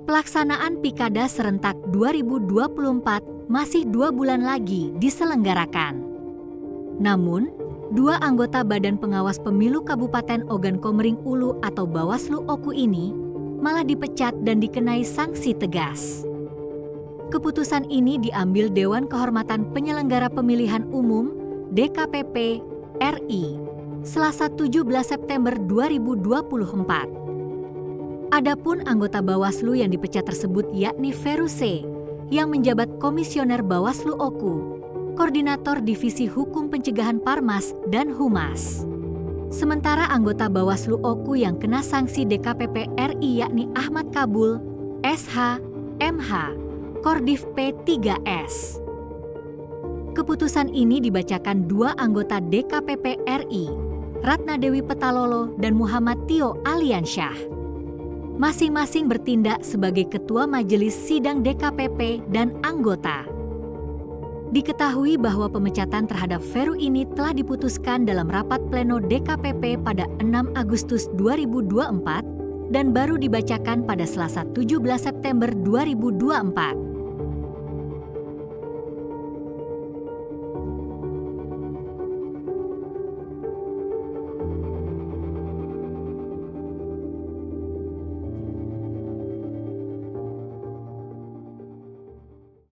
Pelaksanaan Pilkada serentak 2024 masih 2 bulan lagi diselenggarakan. Namun, 2 anggota Badan Pengawas Pemilu Kabupaten Ogan Komering Ulu atau Bawaslu Oku ini malah dipecat dan dikenai sanksi tegas. Keputusan ini diambil Dewan Kehormatan Penyelenggara Pemilihan Umum DKPP RI Selasa 17 September 2024. Adapun anggota Bawaslu yang dipecat tersebut yakni Feru C. yang menjabat Komisioner Bawaslu Oku, Koordinator Divisi Hukum Pencegahan Parmas dan Humas. Sementara anggota Bawaslu Oku yang kena sanksi DKPP RI yakni Ahmad Kabul, SH, MH, Kordiv P3S. Keputusan ini dibacakan 2 anggota DKPP RI, Ratna Dewi Petalolo dan Muhammad Tio Aliansyah. Masing-masing bertindak sebagai Ketua Majelis Sidang DKPP dan anggota. Diketahui bahwa pemecatan terhadap Feru ini telah diputuskan dalam rapat pleno DKPP pada 6 Agustus 2024 dan baru dibacakan pada Selasa 17 September 2024.